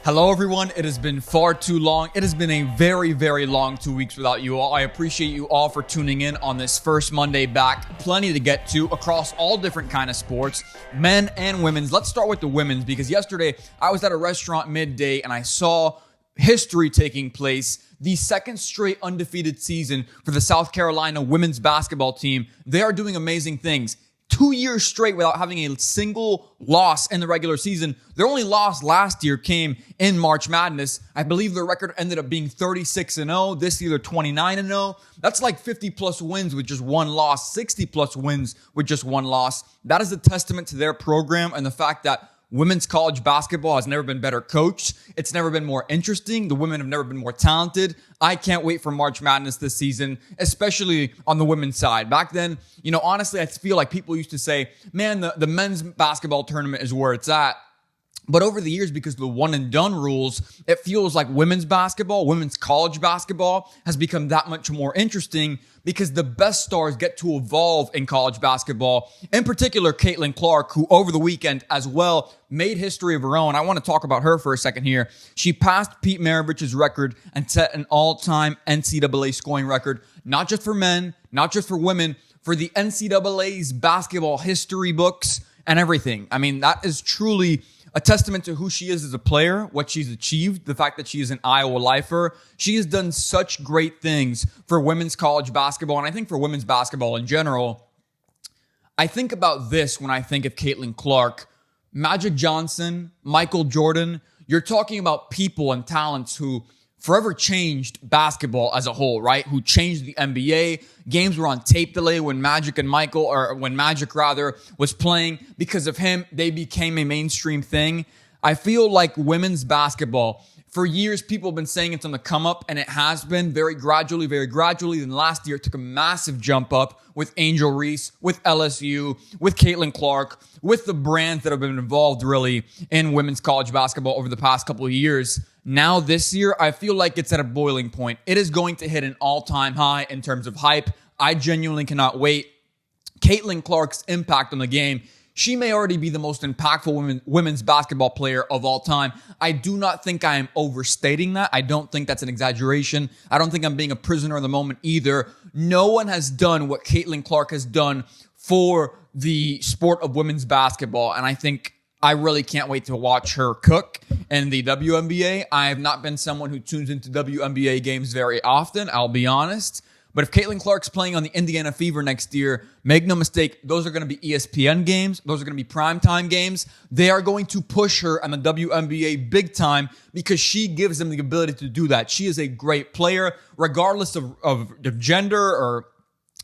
Hello everyone, it has been far too long. It has been a very, very long 2 weeks without you all. I appreciate you all for tuning in on this first Monday back. Plenty to get to across all different kind of sports, men and women's. Let's start with the women's because yesterday I was at a restaurant midday and I saw history taking place. The second straight undefeated season for the South Carolina women's basketball team. They are doing amazing things. 2 years straight without having a single loss in the regular season. Their only loss last year came in March Madness. I believe their record ended up being 36-0. This year they're 29-0. That's like 50-plus wins with just one loss, 60-plus wins with just one loss. That is a testament to their program and the fact that women's college basketball has never been better coached. It's never been more interesting. The women have never been more talented. I can't wait for March Madness this season, especially on the women's side. Back then, honestly, I feel like people used to say, man, the men's basketball tournament is where it's at. But over the years, because of the one and done rules, it feels like women's basketball, women's college basketball has become that much more interesting because the best stars get to evolve in college basketball. In particular, Caitlin Clark, who over the weekend as well made history of her own. I want to talk about her for a second here. She passed Pete Maravich's record and set an all-time NCAA scoring record, not just for men, not just for women, for the NCAA's basketball history books and everything. I mean, that is truly a testament to who she is as a player, what she's achieved, the fact that she is an Iowa lifer. She has done such great things for women's college basketball, and I think for women's basketball in general. I think about this when I think of Caitlin Clark, Magic Johnson, Michael Jordan. You're talking about people and talents who forever changed basketball as a whole, right? Who changed the NBA. Games were on tape delay when Magic was playing. Because of him, they became a mainstream thing. I feel like women's basketball, for years, people have been saying it's on the come up, and it has been very gradually. Then last year, it took a massive jump up with Angel Reese, with LSU, with Caitlin Clark, with the brands that have been involved really in women's college basketball over the past couple of years. Now this year, I feel like it's at a boiling point. It is going to hit an all-time high in terms of hype. I genuinely cannot wait. Caitlin Clark's impact on the game, she may already be the most impactful women's basketball player of all time. I do not think I am overstating that. I don't think that's an exaggeration. I don't think I'm being a prisoner of the moment either. No one has done what Caitlin Clark has done for the sport of women's basketball, and I really can't wait to watch her cook in the WNBA. I have not been someone who tunes into WNBA games very often, I'll be honest. But if Caitlin Clark's playing on the Indiana Fever next year, make no mistake, those are going to be ESPN games. Those are going to be primetime games. They are going to push her on the WNBA big time because she gives them the ability to do that. She is a great player, regardless of gender or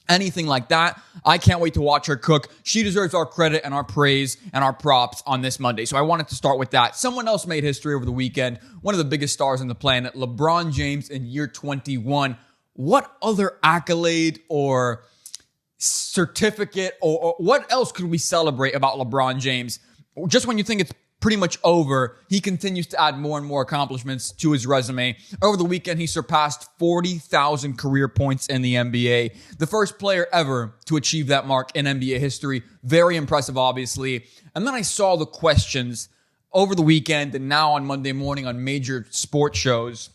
anything like that. I can't wait to watch her cook. She deserves our credit and our praise and our props on this Monday. So I wanted to start with that. Someone else made history over the weekend. One of the biggest stars on the planet, LeBron James in year 21. What other accolade or certificate or what else could we celebrate about LeBron James? Just when you think it's pretty much over, he continues to add more and more accomplishments to his resume. Over the weekend, he surpassed 40,000 career points in the NBA. The first player ever to achieve that mark in NBA history. Very impressive, obviously. And then I saw the questions over the weekend and now on Monday morning on major sports shows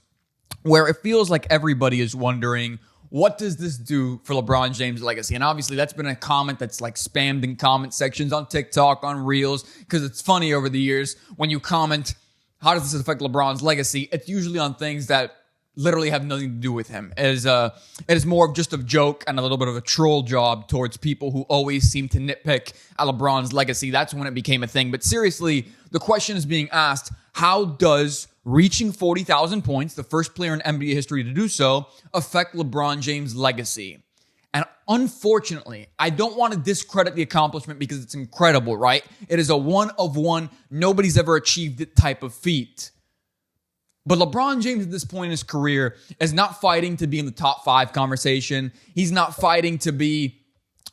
where it feels like everybody is wondering, what does this do for LeBron James' legacy? And obviously, that's been a comment that's like spammed in comment sections on TikTok, on Reels, because it's funny over the years when you comment, how does this affect LeBron's legacy? It's usually on things that literally have nothing to do with him. It is more of just a joke and a little bit of a troll job towards people who always seem to nitpick at LeBron's legacy. That's when it became a thing. But seriously, the question is being asked, how does reaching 40,000 points, the first player in NBA history to do so, affect LeBron James' legacy? And unfortunately, I don't want to discredit the accomplishment because it's incredible, right? It is a one of one, nobody's ever achieved it type of feat. But LeBron James at this point in his career is not fighting to be in the top 5 conversation. He's not fighting to be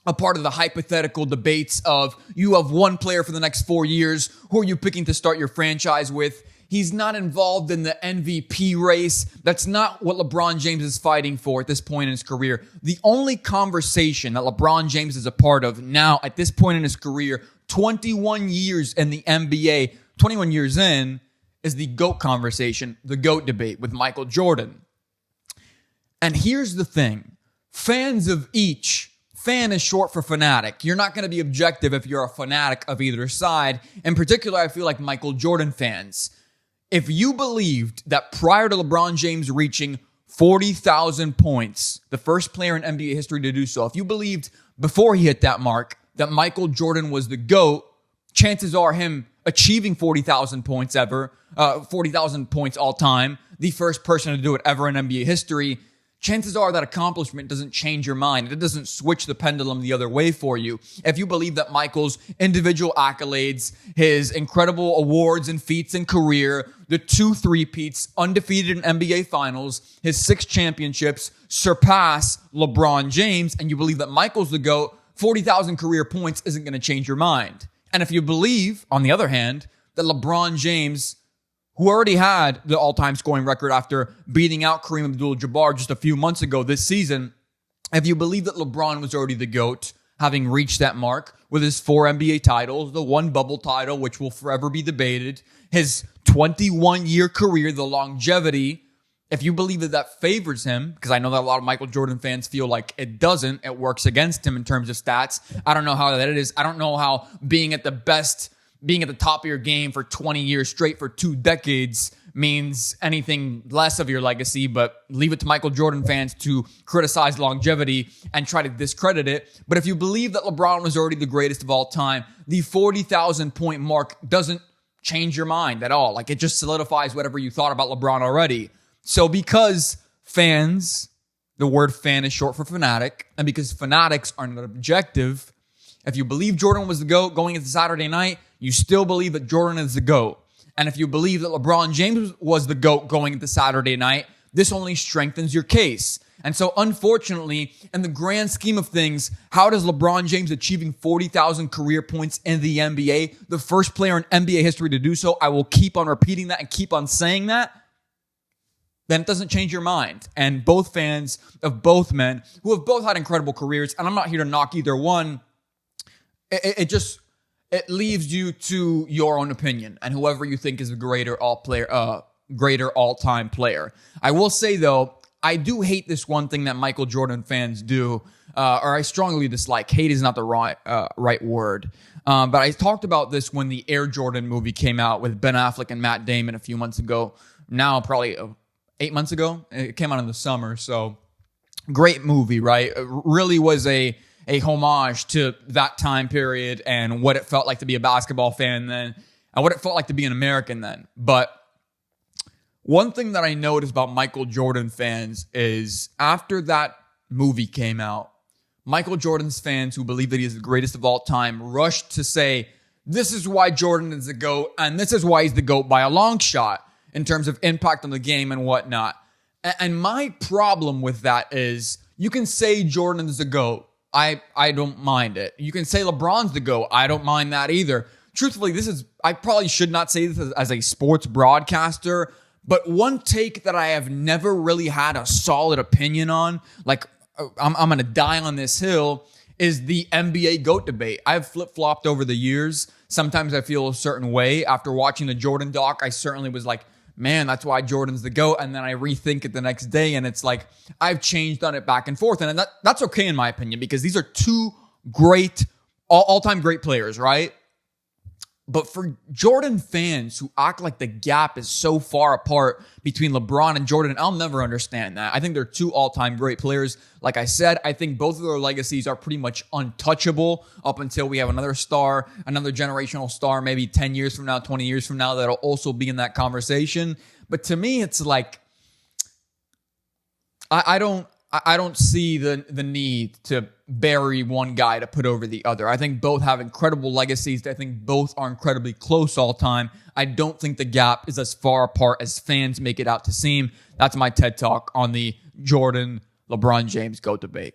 a part of the hypothetical debates of you have one player for the next 4 years. Who are you picking to start your franchise with? He's not involved in the MVP race. That's not what LeBron James is fighting for at this point in his career. The only conversation that LeBron James is a part of now at this point in his career, 21 years in the NBA, 21 years in, is the GOAT conversation, the GOAT debate with Michael Jordan. And here's the thing. Fans of each, fan is short for fanatic. You're not going to be objective if you're a fanatic of either side. In particular, I feel like Michael Jordan fans. If you believed that prior to LeBron James reaching 40,000 points, the first player in NBA history to do so, if you believed before he hit that mark that Michael Jordan was the GOAT, chances are him achieving 40,000 points ever, 40,000 points all time, the first person to do it ever in NBA history, chances are that accomplishment doesn't change your mind. It doesn't switch the pendulum the other way for you. If you believe that Michael's individual accolades, his incredible awards and feats in career, the 2 three-peats, undefeated in NBA Finals, his 6 championships surpass LeBron James, and you believe that Michael's the GOAT, 40,000 career points isn't going to change your mind. And if you believe, on the other hand, that LeBron James, who already had the all-time scoring record after beating out Kareem Abdul-Jabbar just a few months ago this season, if you believe that LeBron was already the GOAT, having reached that mark with his 4 NBA titles, the 1 bubble title, which will forever be debated, his 21-year career, the longevity, if you believe that that favors him, because I know that a lot of Michael Jordan fans feel like it doesn't, it works against him in terms of stats. I don't know how that is. I don't know how being at the best, being at the top of your game for 20 years straight for 2 decades means anything less of your legacy, but leave it to Michael Jordan fans to criticize longevity and try to discredit it. But if you believe that LeBron was already the greatest of all time, the 40,000 point mark doesn't change your mind at all. Like, it just solidifies whatever you thought about LeBron already. So because fans, the word fan is short for fanatic, and because fanatics are not objective, if you believe Jordan was the GOAT going into Saturday night, you still believe that Jordan is the GOAT. And if you believe that LeBron James was the GOAT going into Saturday night, this only strengthens your case. And so unfortunately, in the grand scheme of things, how does LeBron James achieving 40,000 career points in the NBA, the first player in NBA history to do so, I will keep on repeating that and keep on saying that, then it doesn't change your mind. And both fans of both men, who have both had incredible careers, and I'm not here to knock either one, it leaves you to your own opinion and whoever you think is a greater all-time player. I will say, though, I do hate this one thing that Michael Jordan fans do, or I strongly dislike. Hate is not the right word. But I talked about this when the Air Jordan movie came out with Ben Affleck and Matt Damon a few months ago. Now, probably 8 months ago. It came out in the summer, so great movie, right? It really was a homage to that time period and what it felt like to be a basketball fan then and what it felt like to be an American then. But one thing that I noticed about Michael Jordan fans is after that movie came out, Michael Jordan's fans who believe that he is the greatest of all time rushed to say, this is why Jordan is the GOAT and this is why he's the GOAT by a long shot in terms of impact on the game and whatnot. And my problem with that is you can say Jordan is the GOAT. I don't mind it. You can say LeBron's the GOAT. I don't mind that either. Truthfully, I probably should not say this as a sports broadcaster, but one take that I have never really had a solid opinion on, like I'm going to die on this hill, is the NBA GOAT debate. I've flip-flopped over the years. Sometimes I feel a certain way. After watching the Jordan doc, I certainly was like, man, that's why Jordan's the GOAT. And then I rethink it the next day, and it's like I've changed on it back and forth. And that's okay in my opinion, because these are 2 great, all-time great players, right? But for Jordan fans who act like the gap is so far apart between LeBron and Jordan, I'll never understand that. I think they're 2 all-time great players. Like I said, I think both of their legacies are pretty much untouchable up until we have another star, another generational star, maybe 10 years from now, 20 years from now, that'll also be in that conversation. But to me, it's like, I don't see the need to bury one guy to put over the other. I think both have incredible legacies. I think both are incredibly close all time. I don't think the gap is as far apart as fans make it out to seem. That's my TED Talk on the Jordan-LeBron James GOAT debate.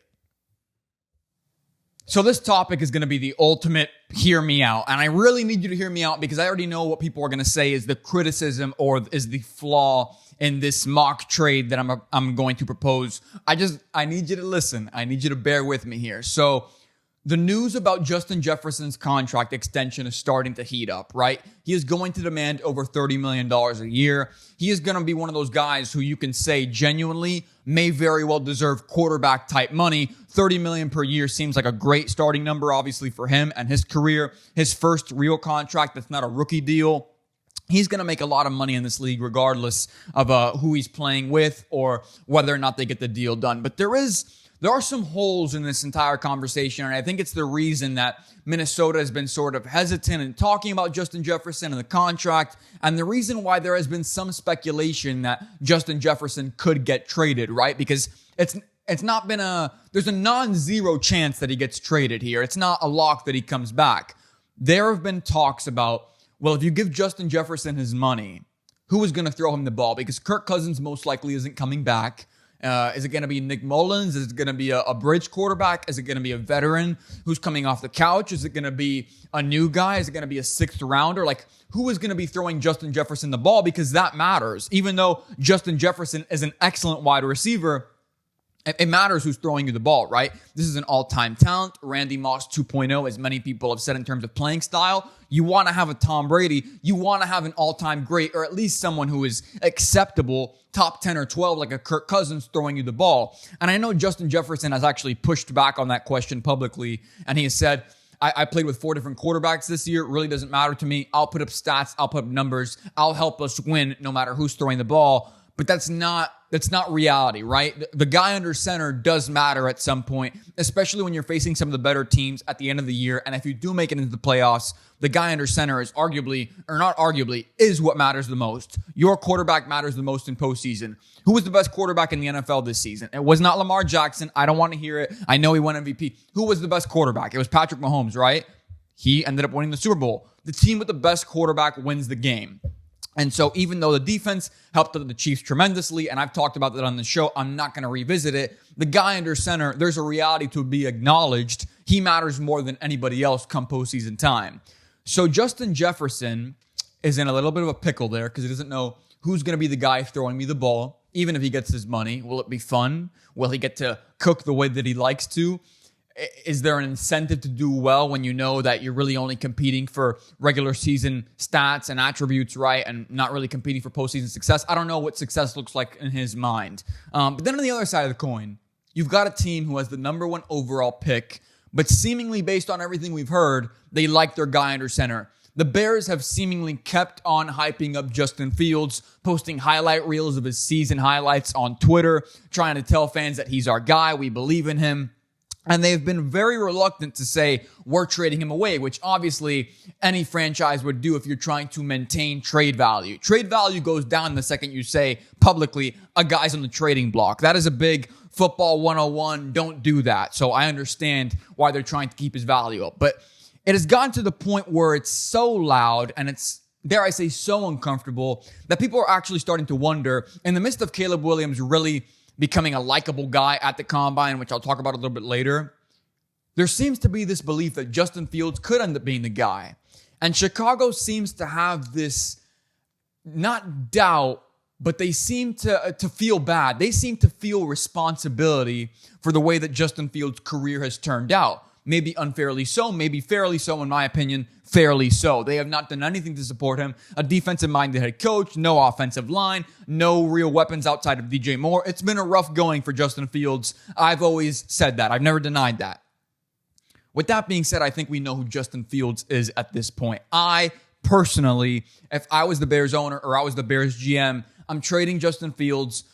So this topic is going to be the ultimate hear me out. And I really need you to hear me out because I already know what people are going to say is the criticism or is the flaw in this mock trade that I'm going to propose. I need you to listen. I need you to bear with me here. So The news about Justin Jefferson's contract extension is starting to heat up, right? He is going to demand over $30 million a year. He is going to be one of those guys who you can say genuinely may very well deserve quarterback type money. $30 million per year seems like a great starting number, obviously, for him and his career. His first real contract that's not a rookie deal. He's going to make a lot of money in this league regardless of who he's playing with or whether or not they get the deal done. But there are some holes in this entire conversation, and I think it's the reason that Minnesota has been sort of hesitant in talking about Justin Jefferson and the contract, and the reason why there has been some speculation that Justin Jefferson could get traded, right? Because it's not been there's a non-zero chance that he gets traded here. It's not a lock that he comes back. There have been talks about, well, if you give Justin Jefferson his money, who is going to throw him the ball? Because Kirk Cousins most likely isn't coming back. Is it going to be Nick Mullins? Is it going to be a bridge quarterback? Is it going to be a veteran who's coming off the couch? Is it going to be a new guy? Is it going to be a sixth rounder? Like, who is going to be throwing Justin Jefferson the ball? Because that matters. Even though Justin Jefferson is an excellent wide receiver, it matters who's throwing you the ball, right? This is an all-time talent. Randy Moss 2.0, as many people have said in terms of playing style. You want to have a Tom Brady. You want to have an all-time great, or at least someone who is acceptable, top 10 or 12, like a Kirk Cousins throwing you the ball. And I know Justin Jefferson has actually pushed back on that question publicly, and he has said, I played with 4 different quarterbacks this year. It really doesn't matter to me. I'll put up stats. I'll put up numbers. I'll help us win no matter who's throwing the ball. But that's not reality, right? The guy under center does matter at some point, especially when you're facing some of the better teams at the end of the year. And if you do make it into the playoffs, the guy under center is is what matters the most. Your quarterback matters the most in postseason. Who was the best quarterback in the NFL this season? It was not Lamar Jackson. I don't want to hear it. I know he won MVP. Who was the best quarterback? It was Patrick Mahomes, right? He ended up winning the Super Bowl. The team with the best quarterback wins the game. And so even though the defense helped the Chiefs tremendously, and I've talked about that on the show, I'm not going to revisit it. The guy under center, there's a reality to be acknowledged. He matters more than anybody else come postseason time. So Justin Jefferson is in a little bit of a pickle there because he doesn't know who's going to be the guy throwing me the ball. Even if he gets his money, will it be fun? Will he get to cook the way that he likes to? Is there an incentive to do well when you know that you're really only competing for regular season stats and attributes, right? And not really competing for postseason success? I don't know what success looks like in his mind. But then on the other side of the coin, you've got a team who has the number 1 overall pick, but seemingly based on everything we've heard, they like their guy under center. The Bears have seemingly kept on hyping up Justin Fields, posting highlight reels of his season highlights on Twitter, trying to tell fans that he's our guy, we believe in him. And they've been very reluctant to say, we're trading him away, which obviously any franchise would do if you're trying to maintain trade value. Trade value goes down the second you say publicly, a guy's on the trading block. That is a big football 101. Don't do that. So I understand why they're trying to keep his value up. But it has gotten to the point where it's so loud and it's, dare I say, so uncomfortable that people are actually starting to wonder, in the midst of Caleb Williams really becoming a likable guy at the combine, which I'll talk about a little bit later, there seems to be this belief that Justin Fields could end up being the guy. And Chicago seems to have this, not doubt, but they seem to feel bad. They seem to feel responsibility for the way that Justin Fields' career has turned out. Maybe unfairly so, maybe fairly so, in my opinion, fairly so. They have not done anything to support him. A defensive-minded head coach, no offensive line, no real weapons outside of DJ Moore. It's been a rough going for Justin Fields. I've always said that. I've never denied that. With that being said, I think we know who Justin Fields is at this point. I personally, if I was the Bears owner or I was the Bears GM, I'm trading Justin Fields.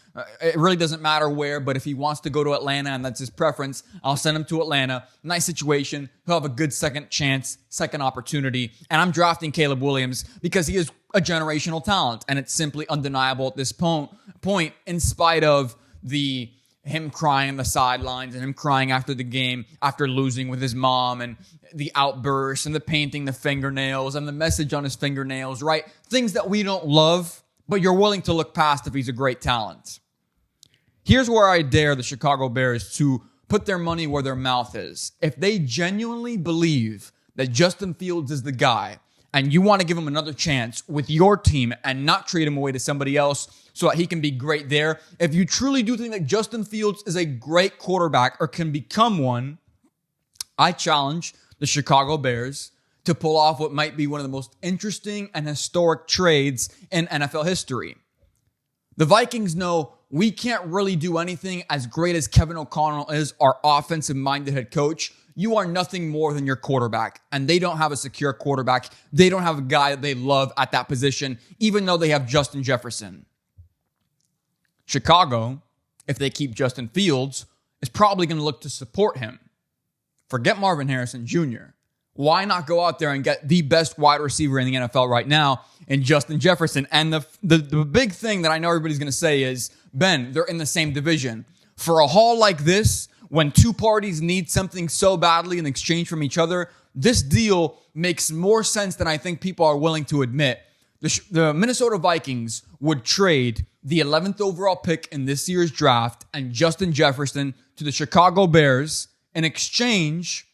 It really doesn't matter where, but if he wants to go to Atlanta and that's his preference, I'll send him to Atlanta. Nice situation. He'll have a good second chance, second opportunity. And I'm drafting Caleb Williams because he is a generational talent. And it's simply undeniable at this point, in spite of him crying on the sidelines and him crying after the game, after losing with his mom, and the outbursts and the painting the fingernails and the message on his fingernails, right? Things that we don't love, but you're willing to look past if he's a great talent. Here's where I dare the Chicago Bears to put their money where their mouth is. If they genuinely believe that Justin Fields is the guy and you want to give him another chance with your team and not trade him away to somebody else so that he can be great there, if you truly do think that Justin Fields is a great quarterback or can become one, I challenge the Chicago Bears to pull off what might be one of the most interesting and historic trades in NFL history. The Vikings know we can't really do anything as great as Kevin O'Connell is, our offensive-minded head coach. You are nothing more than your quarterback, and they don't have a secure quarterback. They don't have a guy that they love at that position, even though they have Justin Jefferson. Chicago, if they keep Justin Fields, is probably going to look to support him. Forget Marvin Harrison Jr. Why not go out there and get the best wide receiver in the NFL right now in Justin Jefferson? And the big thing that I know everybody's going to say is, Ben, they're in the same division. For a haul like this, when two parties need something so badly in exchange from each other, this deal makes more sense than I think people are willing to admit. The Minnesota Vikings would trade the 11th overall pick in this year's draft and Justin Jefferson to the Chicago Bears in exchange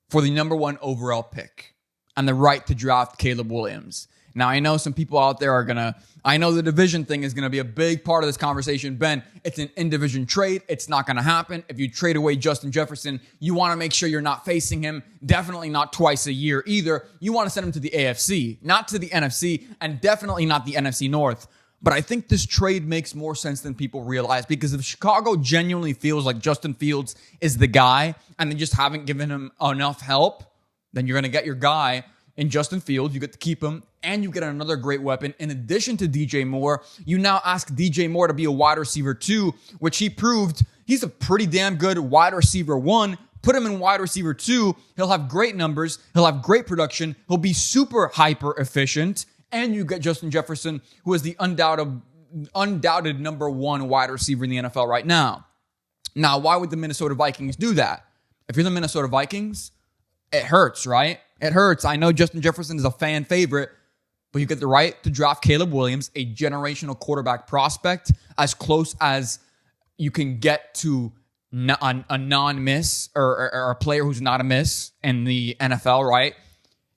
for the number 1 overall pick and the right to draft Caleb Williams. Now, I know some people out there are I know the division thing is going to be a big part of this conversation. Ben, it's an in-division trade. It's not going to happen. If you trade away Justin Jefferson, you want to make sure you're not facing him. Definitely not twice a year either. You want to send him to the AFC, not to the NFC, and definitely not the NFC North. But I think this trade makes more sense than people realize, because if Chicago genuinely feels like Justin Fields is the guy and they just haven't given him enough help, then you're going to get your guy in Justin Fields. You get to keep him, and you get another great weapon. In addition to DJ Moore, you now ask DJ Moore to be a wide receiver 2, which he proved he's a pretty damn good wide receiver 1. Put him in wide receiver 2. He'll have great numbers. He'll have great production. He'll be super hyper efficient. And you get Justin Jefferson, who is the undoubted number 1 wide receiver in the NFL right now. Now, why would the Minnesota Vikings do that? If you're the Minnesota Vikings, it hurts, right? It hurts. I know Justin Jefferson is a fan favorite, but you get the right to draft Caleb Williams, a generational quarterback prospect, as close as you can get to a non-miss or a player who's not a miss in the NFL, right?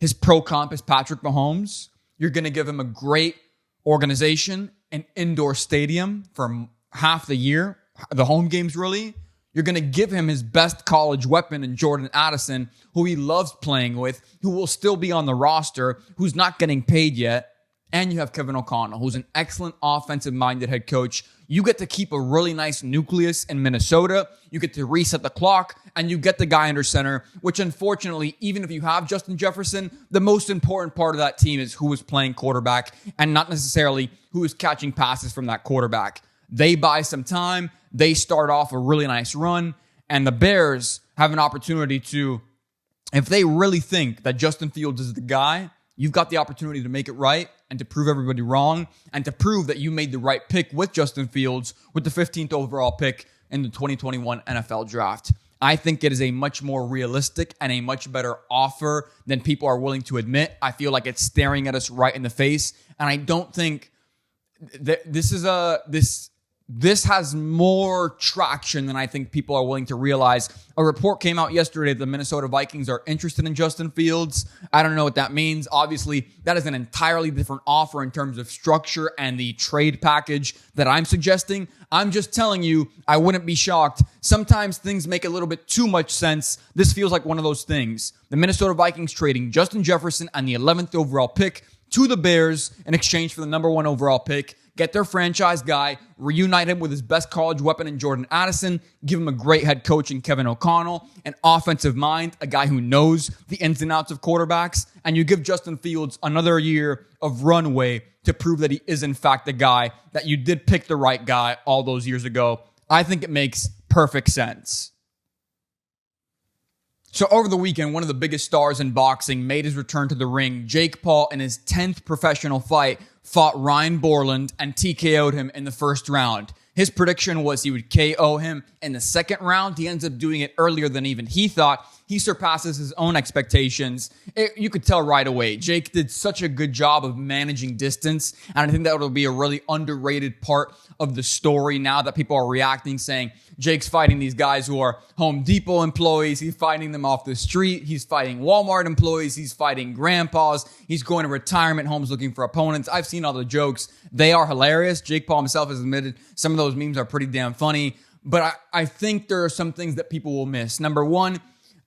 His pro comp is Patrick Mahomes. You're going to give him a great organization, an indoor stadium for half the year, the home games really. You're going to give him his best college weapon in Jordan Addison, who he loves playing with, who will still be on the roster, who's not getting paid yet. And you have Kevin O'Connell, who's an excellent offensive-minded head coach. You get to keep a really nice nucleus in Minnesota. You get to reset the clock, and you get the guy under center, which unfortunately, even if you have Justin Jefferson, the most important part of that team is who is playing quarterback and not necessarily who is catching passes from that quarterback. They buy some time. They start off a really nice run, and the Bears have an opportunity to, if they really think that Justin Fields is the guy, you've got the opportunity to make it right and to prove everybody wrong and to prove that you made the right pick with Justin Fields with the 15th overall pick in the 2021 NFL Draft. I think it is a much more realistic and a much better offer than people are willing to admit. I feel like it's staring at us right in the face, and I don't think that this has more traction than I think people are willing to realize. A report came out yesterday that the Minnesota Vikings are interested in Justin Fields. I don't know what that means. Obviously, that is an entirely different offer in terms of structure and the trade package that I'm suggesting. I'm just telling you, I wouldn't be shocked. Sometimes things make a little bit too much sense. This feels like one of those things. The Minnesota Vikings trading Justin Jefferson and the 11th overall pick to the Bears in exchange for the number 1 overall pick. Get their franchise guy, reunite him with his best college weapon in Jordan Addison, give him a great head coach in Kevin O'Connell, an offensive mind, a guy who knows the ins and outs of quarterbacks, and you give Justin Fields another year of runway to prove that he is in fact the guy, that you did pick the right guy all those years ago. I think it makes perfect sense. So over the weekend, one of the biggest stars in boxing made his return to the ring. Jake Paul, in his 10th professional fight, fought Ryan Borland and TKO'd him in the first round. His prediction was he would KO him in the second round. He ends up doing it earlier than even he thought. He surpasses his own expectations. You could tell right away. Jake did such a good job of managing distance, and I think that will be a really underrated part of the story now that people are reacting, saying Jake's fighting these guys who are Home Depot employees. He's fighting them off the street. He's fighting Walmart employees. He's fighting grandpas. He's going to retirement homes looking for opponents. I've seen all the jokes. They are hilarious. Jake Paul himself has admitted some of those memes are pretty damn funny. but I think there are some things that people will miss. Number one,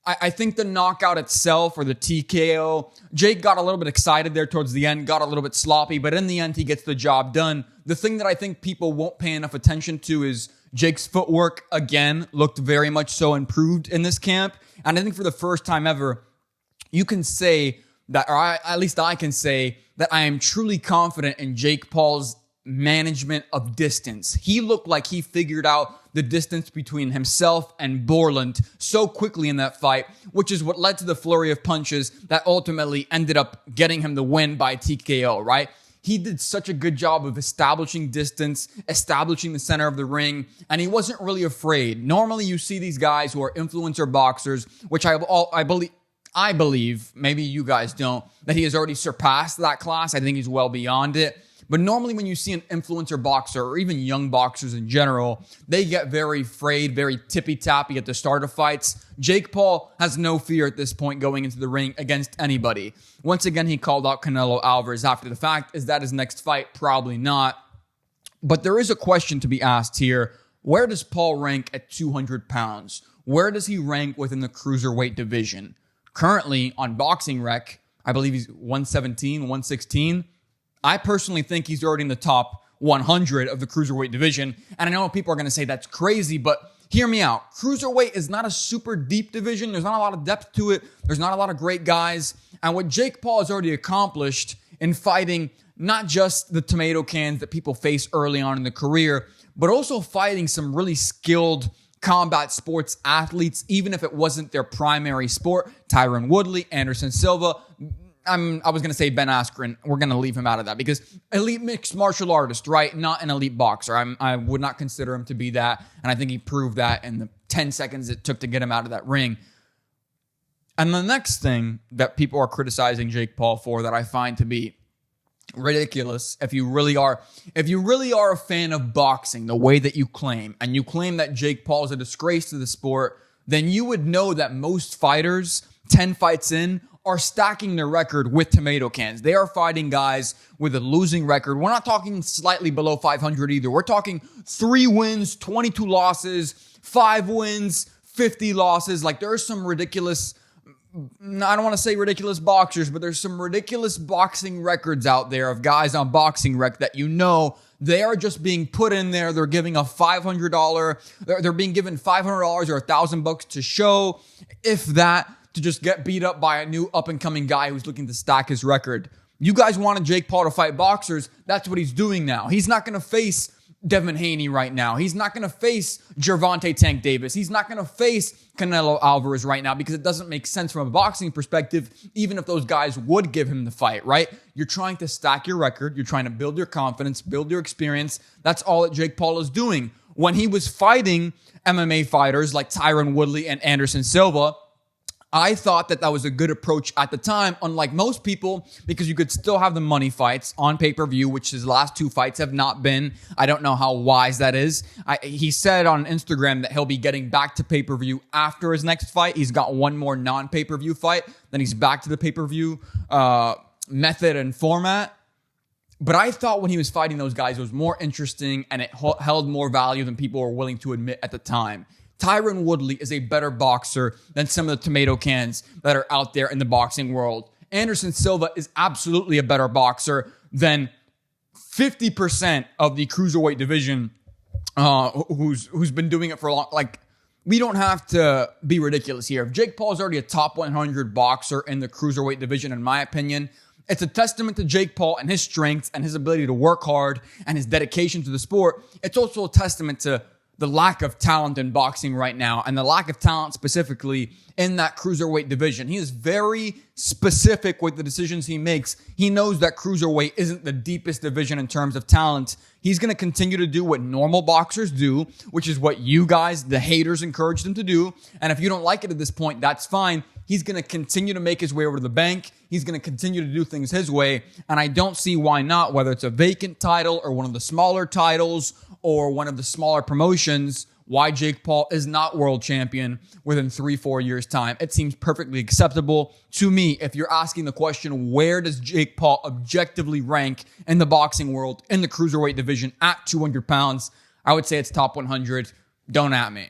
I think the knockout itself, or the TKO, Jake got a little bit excited there towards the end, got a little bit sloppy, but in the end, he gets the job done. The thing that I think people won't pay enough attention to is Jake's footwork, again, looked very much so improved in this camp. And I think for the first time ever, you can say that, or at least I can say that I am truly confident in Jake Paul's management of distance. He looked like he figured out the distance between himself and Borland so quickly in that fight, which is what led to the flurry of punches that ultimately ended up getting him the win by TKO, right? He did such a good job of establishing distance, establishing the center of the ring, and he wasn't really afraid. Normally, you see these guys who are influencer boxers, which I believe, maybe you guys don't, that he has already surpassed that class. I think he's well beyond it. But normally when you see an influencer boxer, or even young boxers in general, they get very afraid, very tippy-tappy at the start of fights. Jake Paul has no fear at this point going into the ring against anybody. Once again, he called out Canelo Alvarez after the fact. Is that his next fight? Probably not. But there is a question to be asked here. Where does Paul rank at 200 pounds? Where does he rank within the cruiserweight division? Currently, on Boxing Rec, I believe he's 117, 116. I personally think he's already in the top 100 of the cruiserweight division. And I know people are going to say that's crazy, but hear me out. Cruiserweight is not a super deep division. There's not a lot of depth to it. There's not a lot of great guys. And what Jake Paul has already accomplished in fighting not just the tomato cans that people face early on in the career, but also fighting some really skilled combat sports athletes, even if it wasn't their primary sport. Tyron Woodley, Anderson Silva. I was going to say Ben Askren. We're going to leave him out of that because elite mixed martial artist, right? Not an elite boxer. I would not consider him to be that. And I think he proved that in the 10 seconds it took to get him out of that ring. And the next thing that people are criticizing Jake Paul for that I find to be ridiculous, if you really are a fan of boxing the way that you claim, and you claim that Jake Paul is a disgrace to the sport, then you would know that most fighters, 10 fights in, are stacking their record with tomato cans. They are fighting guys with a losing record. We're not talking slightly below 500 either. We're talking 3 wins, 22 losses, 5 wins, 50 losses. Like, there are some ridiculous, I don't want to say ridiculous boxers, but there's some ridiculous boxing records out there of guys on Boxing Rec that you know they are just being put in there. They're giving a $500, they're being given $500 or $1,000 to show, if that, to just get beat up by a new up-and-coming guy who's looking to stack his record. You guys wanted Jake Paul to fight boxers. That's what he's doing now. He's not going to face Devin Haney right now. He's not going to face Gervonta Tank Davis. He's not going to face Canelo Alvarez right now because it doesn't make sense from a boxing perspective, even if those guys would give him the fight, right? You're trying to stack your record. You're trying to build your confidence, build your experience. That's all that Jake Paul is doing. When he was fighting MMA fighters like Tyron Woodley and Anderson Silva, I thought that was a good approach at the time, unlike most people, because you could still have the money fights on pay-per-view, which his last 2 fights have not been. I don't know how wise that is. He said on Instagram that he'll be getting back to pay-per-view after his next fight. He's got one more non-pay-per-view fight. Then he's back to the pay-per-view method and format. But I thought when he was fighting those guys, it was more interesting and it held more value than people were willing to admit at the time. Tyron Woodley is a better boxer than some of the tomato cans that are out there in the boxing world. Anderson Silva is absolutely a better boxer than 50% of the cruiserweight division who's been doing it for a long. Like, we don't have to be ridiculous here. If Jake Paul is already a top 100 boxer in the cruiserweight division, in my opinion, it's a testament to Jake Paul and his strengths and his ability to work hard and his dedication to the sport. It's also a testament to the lack of talent in boxing right now, and the lack of talent specifically in that cruiserweight division. He is very specific with the decisions he makes. He knows that cruiserweight isn't the deepest division in terms of talent. He's going to continue to do what normal boxers do, which is what you guys, the haters, encouraged him to do. And if you don't like it at this point, that's fine. He's going to continue to make his way over to the bank. He's going to continue to do things his way. And I don't see why not, whether it's a vacant title or one of the smaller titles or one of the smaller promotions, why Jake Paul is not world champion within 3-4 years' time. It seems perfectly acceptable to me. If you're asking the question, where does Jake Paul objectively rank in the boxing world, in the cruiserweight division at 200 pounds, I would say it's top 100. Don't at me.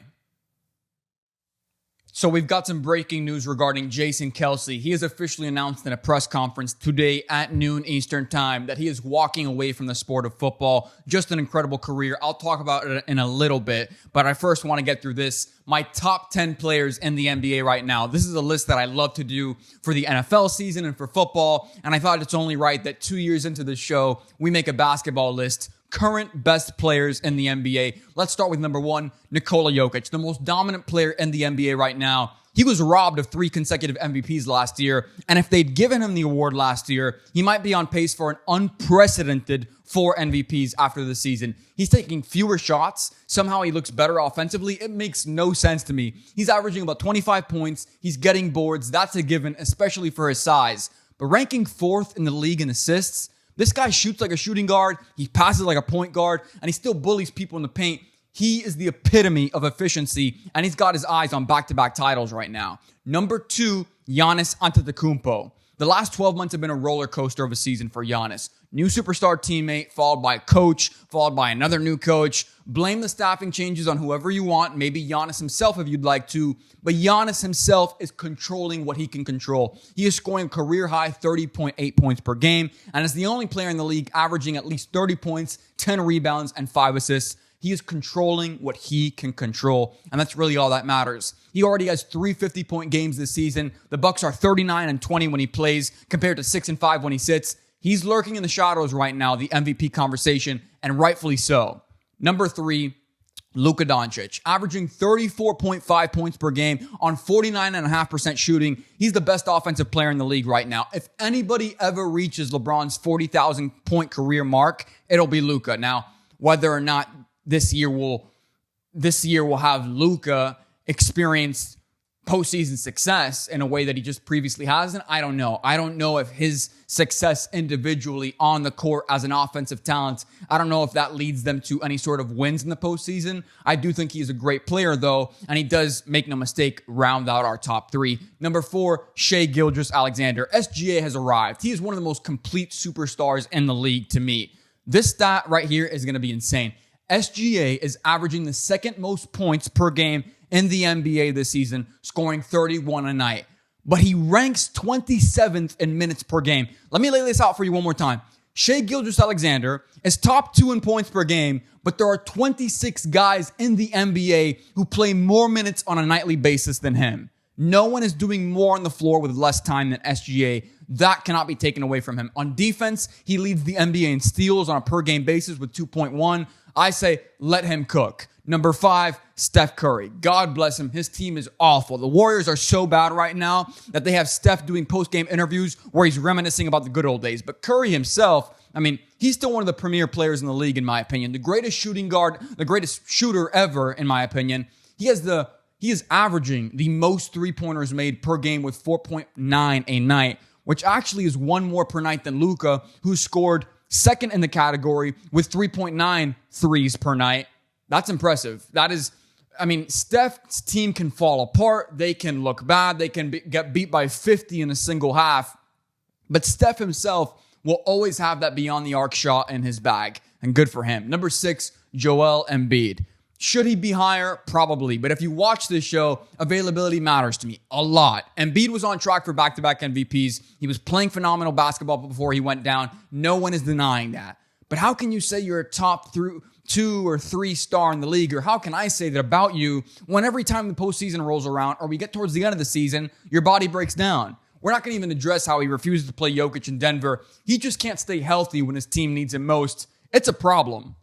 So we've got some breaking news regarding Jason Kelce. He has officially announced in a press conference today at noon Eastern time that he is walking away from the sport of football. Just an incredible career. I'll talk about it in a little bit, but I first want to get through this. My top 10 players in the NBA right now. This is a list that I love to do for the NFL season and for football, and I thought it's only right that 2 years into the show, we make a basketball list. Current best players in the NBA. Let's start with number 1, Nikola Jokic, the most dominant player in the NBA right now. He was robbed of 3 consecutive MVPs last year, and if they'd given him the award last year, he might be on pace for an unprecedented 4 MVPs after the season. He's taking fewer shots. Somehow he looks better offensively. It makes no sense to me. He's averaging about 25 points. He's getting boards. That's a given, especially for his size. But ranking 4th in the league in assists, this guy shoots like a shooting guard, he passes like a point guard, and he still bullies people in the paint. He is the epitome of efficiency, and he's got his eyes on back-to-back titles right now. Number 2, Giannis Antetokounmpo. The last 12 months have been a roller coaster of a season for Giannis. New superstar teammate, followed by coach, followed by another new coach. Blame the staffing changes on whoever you want, maybe Giannis himself if you'd like to, but Giannis himself is controlling what he can control. He is scoring a career-high 30.8 points per game, and is the only player in the league averaging at least 30 points, 10 rebounds, and 5 assists. He is controlling what he can control, and that's really all that matters. He already has 3 50-point games this season. The Bucks are 39-20 when he plays, compared to 6-5 when he sits. He's lurking in the shadows right now, the MVP conversation, and rightfully so. Number 3, Luka Doncic, averaging 34.5 points per game on 49.5% shooting. He's the best offensive player in the league right now. If anybody ever reaches LeBron's 40,000-point career mark, it'll be Luka. Now, whether or not this year will have Luka experience postseason success in a way that he just previously hasn't, I don't know. I don't know if his success individually on the court as an offensive talent, I don't know if that leads them to any sort of wins in the postseason. I do think he's a great player, though, and he does, make no mistake, round out our top 3. Number 4, Shai Gilgeous-Alexander. SGA has arrived. He is one of the most complete superstars in the league to me. This stat right here is going to be insane. SGA is averaging the 2nd most points per game in the NBA this season, scoring 31 a night. But he ranks 27th in minutes per game. Let me lay this out for you one more time. Shai Gilgeous-Alexander is top 2 in points per game, but there are 26 guys in the NBA who play more minutes on a nightly basis than him. No one is doing more on the floor with less time than SGA. That cannot be taken away from him. On defense, he leads the NBA in steals on a per-game basis with 2.1. I say, let him cook. Number 5, Steph Curry. God bless him. His team is awful. The Warriors are so bad right now that they have Steph doing post-game interviews where he's reminiscing about the good old days. But Curry himself, I mean, he's still one of the premier players in the league, in my opinion. The greatest shooting guard, the greatest shooter ever, in my opinion. He is averaging the most three-pointers made per game with 4.9 a night, which actually is 1 more per night than Luka, who scored 2nd in the category with 3.9 threes per night. That's impressive. That is, I mean, Steph's team can fall apart. They can look bad. They can get beat by 50 in a single half. But Steph himself will always have that beyond the arc shot in his bag. And good for him. Number 6, Joel Embiid. Should he be higher? Probably. But if you watch this show, availability matters to me a lot. Embiid was on track for back-to-back MVPs. He was playing phenomenal basketball before he went down. No one is denying that. But how can you say you're a top 2 or 3 star in the league? Or how can I say that about you when every time the postseason rolls around or we get towards the end of the season, your body breaks down? We're not going to even address how he refuses to play Jokic in Denver. He just can't stay healthy when his team needs him most. It's a problem.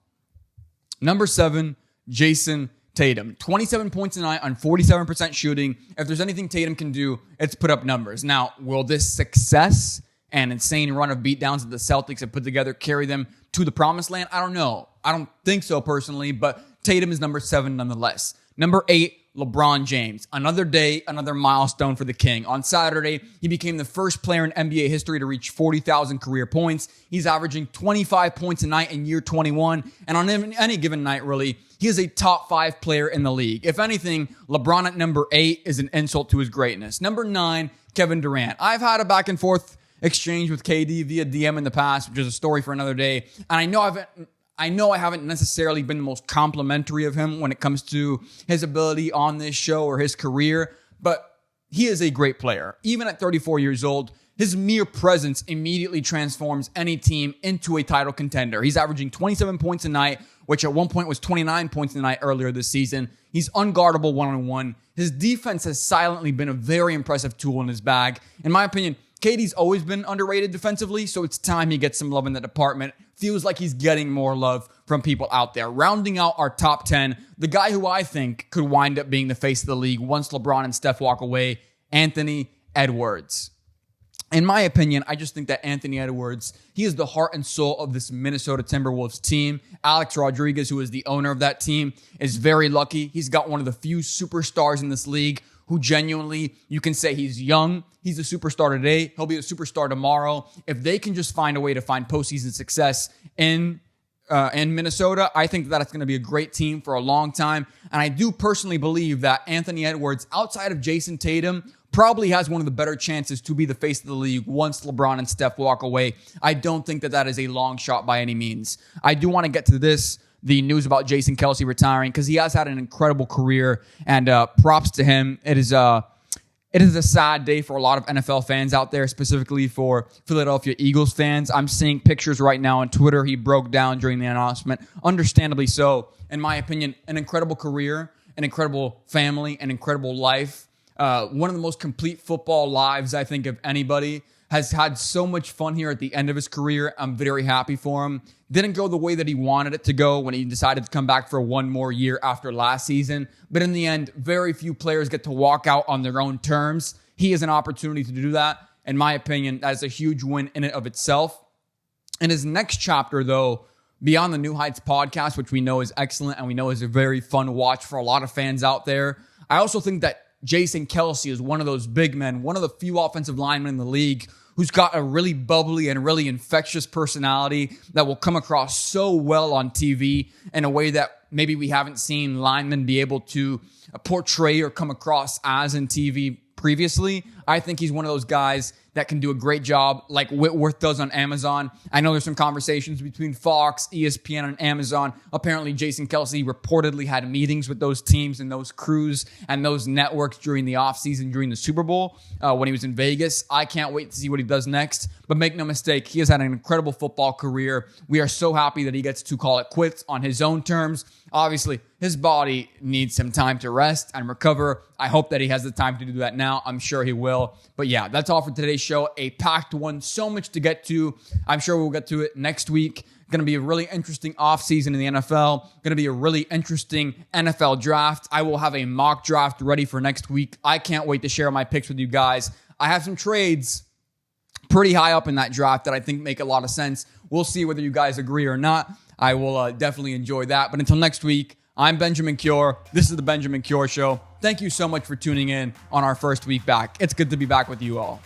Number 7, Jason Tatum. 27 points a night on 47% shooting. If there's anything Tatum can do, it's put up numbers. Now, will this success and insane run of beatdowns that the Celtics have put together carry them to the promised land? I don't know. I don't think so personally, but Tatum is number 7 nonetheless. Number 8, LeBron James. Another day, another milestone for the King. On Saturday, he became the first player in NBA history to reach 40,000 career points. He's averaging 25 points a night in year 21. And on any given night, really, he is a top 5 player in the league. If anything, LeBron at number 8 is an insult to his greatness. Number 9, Kevin Durant. I've had a back and forth exchange with KD via DM in the past, which is a story for another day. And I know I know I haven't necessarily been the most complimentary of him when it comes to his ability on this show or his career, but he is a great player. Even at 34 years old, his mere presence immediately transforms any team into a title contender. He's averaging 27 points a night, which at one point was 29 points a night earlier this season. He's unguardable one-on-one. His defense has silently been a very impressive tool in his bag. In my opinion, KD's always been underrated defensively, so it's time he gets some love in the department. Feels like he's getting more love from people out there. Rounding out our top 10, the guy who I think could wind up being the face of the league once LeBron and Steph walk away, Anthony Edwards. In my opinion, I just think that Anthony Edwards, he is the heart and soul of this Minnesota Timberwolves team. Alex Rodriguez, who is the owner of that team, is very lucky. He's got one of the few superstars in this league who genuinely, you can say he's young. He's a superstar today. He'll be a superstar tomorrow. If they can just find a way to find postseason success in Minnesota, I think that it's going to be a great team for a long time. And I do personally believe that Anthony Edwards, outside of Jason Tatum, probably has one of the better chances to be the face of the league once LeBron and Steph walk away. I don't think that that is a long shot by any means. I do want to get to the news about Jason Kelce retiring, because he has had an incredible career, and props to him. It is a sad day for a lot of NFL fans out there, specifically for Philadelphia Eagles fans. I'm seeing pictures right now on Twitter. He broke down during the announcement, understandably so. In my opinion, an incredible career, an incredible family, an incredible life. One of the most complete football lives, I think, of anybody. Has had so much fun here at the end of his career. I'm very happy for him. Didn't go the way that he wanted it to go when he decided to come back for one more year after last season. But in the end, very few players get to walk out on their own terms. He has an opportunity to do that. In my opinion, that is a huge win in and of itself. In his next chapter, though, beyond the New Heights podcast, which we know is excellent and we know is a very fun watch for a lot of fans out there, I also think that Jason Kelce is one of those big men, one of the few offensive linemen in the league who's got a really bubbly and really infectious personality that will come across so well on TV in a way that maybe we haven't seen linemen be able to portray or come across as in TV previously. I think he's one of those guys that can do a great job like Whitworth does on Amazon. I know there's some conversations between Fox, ESPN, and Amazon. Apparently, Jason Kelce reportedly had meetings with those teams and those crews and those networks during the offseason, during the Super Bowl, when he was in Vegas. I can't wait to see what he does next. But make no mistake, he has had an incredible football career. We are so happy that he gets to call it quits on his own terms. Obviously, his body needs some time to rest and recover. I hope that he has the time to do that now. I'm sure he will. But yeah, that's all for today's show. A packed one. So much to get to. I'm sure we'll get to it next week. Going to be a really interesting offseason in the NFL. Going to be a really interesting NFL draft. I will have a mock draft ready for next week. I can't wait to share my picks with you guys. I have some trades pretty high up in that draft that I think make a lot of sense. We'll see whether you guys agree or not. I will definitely enjoy that. But until next week, I'm Benjamin Cure. This is the Benjamin Cure Show. Thank you so much for tuning in on our first week back. It's good to be back with you all.